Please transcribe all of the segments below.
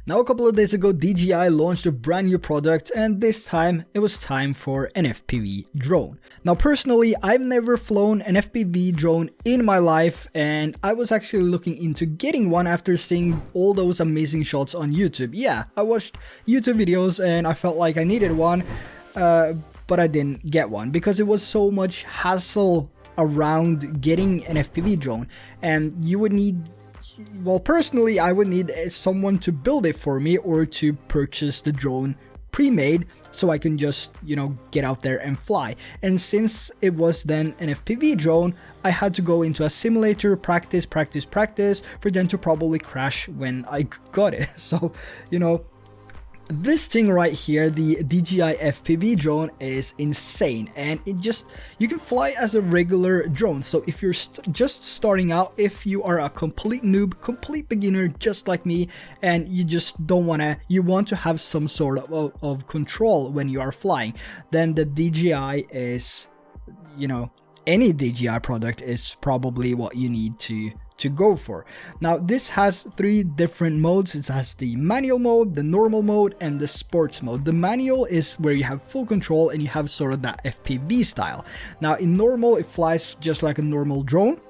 Now a couple of days ago, DJI launched a brand new product, and this time it was time for an FPV drone. Now personally, I've never flown an FPV drone in my life, and I was actually looking into getting one after seeing all those amazing shots on YouTube. Yeah, I watched YouTube videos and I felt like I needed one, but I didn't get one because it was so much hassle around getting an FPV drone, and you would need, well, personally, I would need someone to build it for me or to purchase the drone pre-made so I can just, get out there and fly. And since it was then an FPV drone, I had to go into a simulator, practice for them to probably crash when I got it. So, this thing right here, the DJI FPV drone, is insane, and you can fly as a regular drone. So if you're just starting out, if you are a complete noob, complete beginner just like me, and you just you want to have some sort of control when you are flying, then the DJI is, any DJI product is probably what you need to go for. Now this has 3 different modes. It has the manual mode, the normal mode, and the sports mode. The manual is where you have full control and you have sort of that FPV style. Now in normal, it flies just like a normal drone,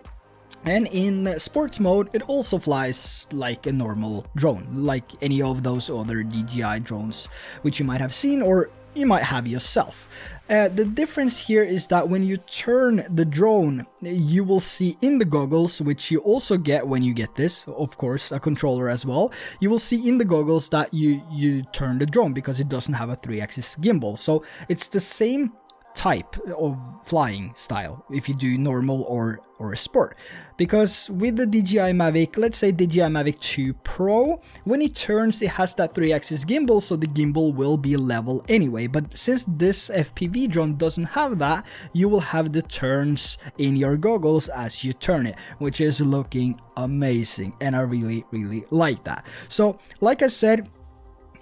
and in sports mode it also flies like a normal drone, like any of those other DJI drones which you might have seen or you might have yourself. The difference here is that when you turn the drone, you will see in the goggles, which you also get when you get this, of course, a controller as well. You will see in the goggles that you turn the drone because it doesn't have a 3-axis gimbal. So it's the same type of flying style if you do normal or a sport, because with the DJI Mavic, let's say DJI Mavic 2 Pro, when it turns, it has that 3-axis gimbal, so the gimbal will be level anyway. But since this FPV drone doesn't have that, you will have the turns in your goggles as you turn it, which is looking amazing, and I really like that. So like I said,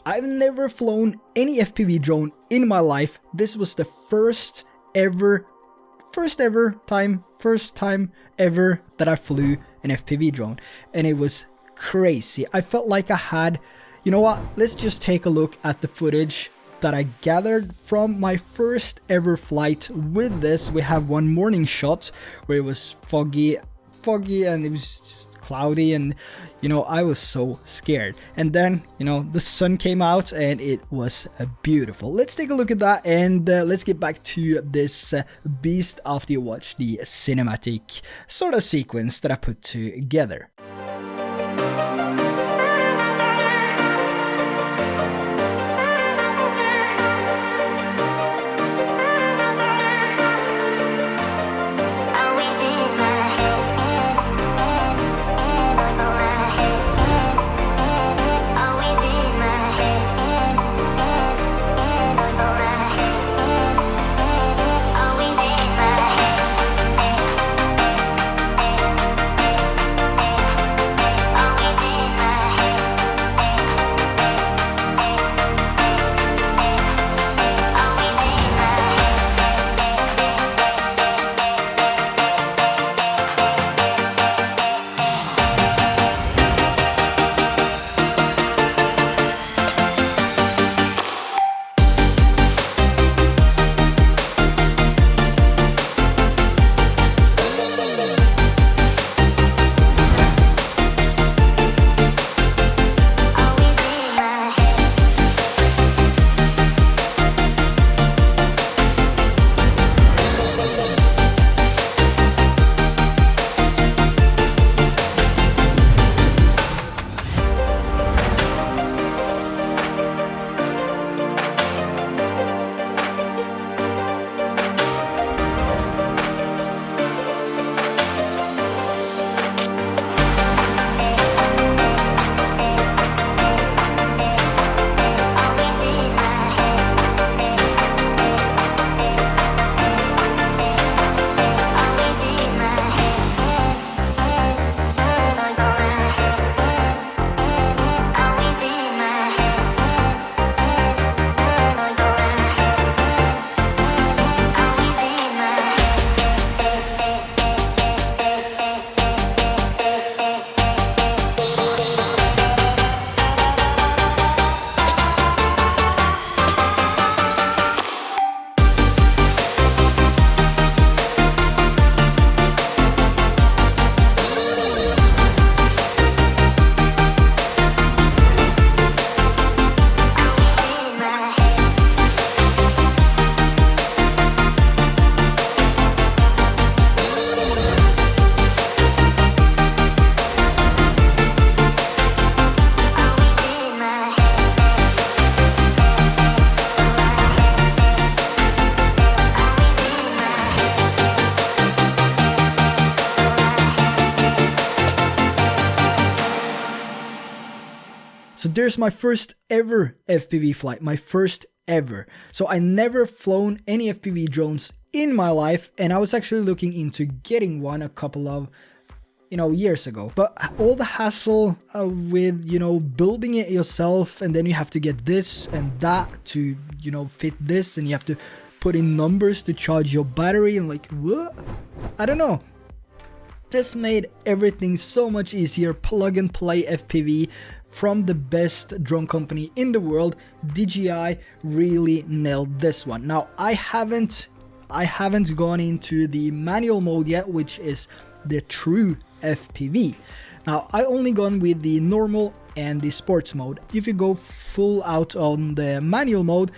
I've never flown any FPV drone in my life. This was the first time ever that I flew an FPV drone, and it was crazy. I felt like I had, let's just take a look at the footage that I gathered from my first ever flight with this. We have one morning shot where it was foggy and it was just cloudy, and I was so scared, and then the sun came out and it was beautiful. Let's take a look at that, and let's get back to this beast after you watch the cinematic sort of sequence that I put together. there's my first ever FPV flight, my first ever. So I never flown any FPV drones in my life, and I was actually looking into getting one a couple of years ago. But all the hassle with building it yourself, and then you have to get this and that to fit this, and you have to put in numbers to charge your battery, and like, what? I don't know. This made everything so much easier. Plug and play FPV from the best drone company in the world. DJI really nailed this one. Now I haven't gone into the manual mode yet, which is the true FPV. Now I only gone with the normal and the sports mode. If you go full out on the manual mode,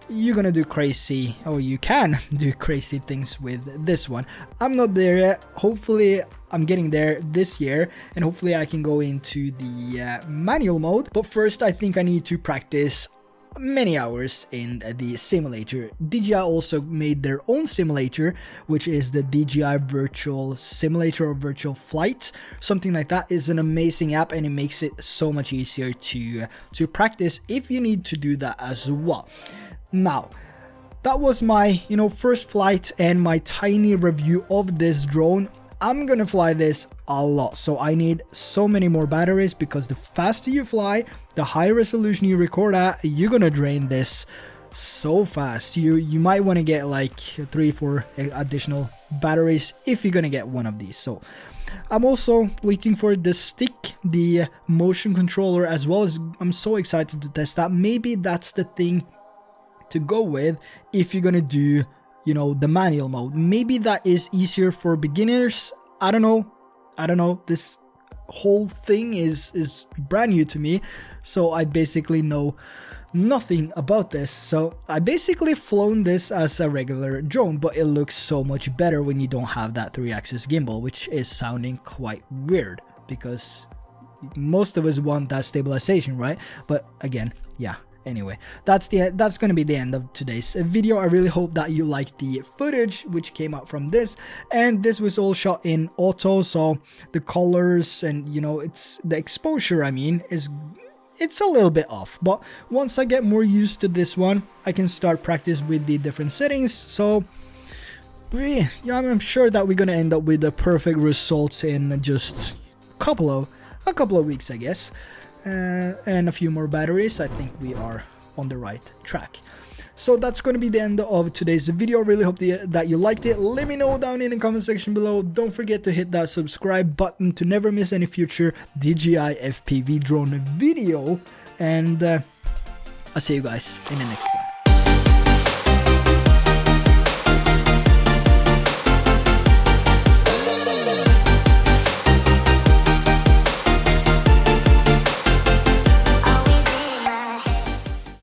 you're gonna do crazy, or you can do crazy things with this one. I'm not there yet. Hopefully I'm getting there this year, and hopefully I can go into the manual mode. But first I think I need to practice many hours in the simulator. DJI also made their own simulator, which is the DJI Virtual Simulator or Virtual Flight, something like that. Is an amazing app, and it makes it so much easier to practice if you need to do that as well. Now that was my first flight and my tiny review of this drone. I'm gonna fly this a lot, so I need so many more batteries, because the faster you fly, the higher resolution you record at, you're gonna drain this so fast. You might want to get like 3-4 additional batteries if you're gonna get one of these. So I'm also waiting for the stick, the motion controller, as well as I'm so excited to test that. Maybe that's the thing to go with if you're gonna do the manual mode. Maybe that is easier for beginners. I don't know. This whole thing is brand new to me, so I basically know nothing about this. So I basically flown this as a regular drone, but it looks so much better when you don't have that 3-axis gimbal, which is sounding quite weird because most of us want that stabilization, right? But again, yeah. Anyway, that's gonna be the end of today's video. I really hope that you liked the footage which came out from this, and this was all shot in auto, so the colors and it's the exposure, I mean, it's a little bit off. But once I get more used to this one, I can start practice with the different settings. So yeah, I'm sure that we're gonna end up with the perfect results in just a couple of weeks, I guess. And a few more batteries. I think we are on the right track. So that's going to be the end of today's video. I really hope that you liked it. Let me know down in the comment section below. Don't forget to hit that subscribe button to never miss any future DJI FPV drone video. And I'll see you guys in the next video.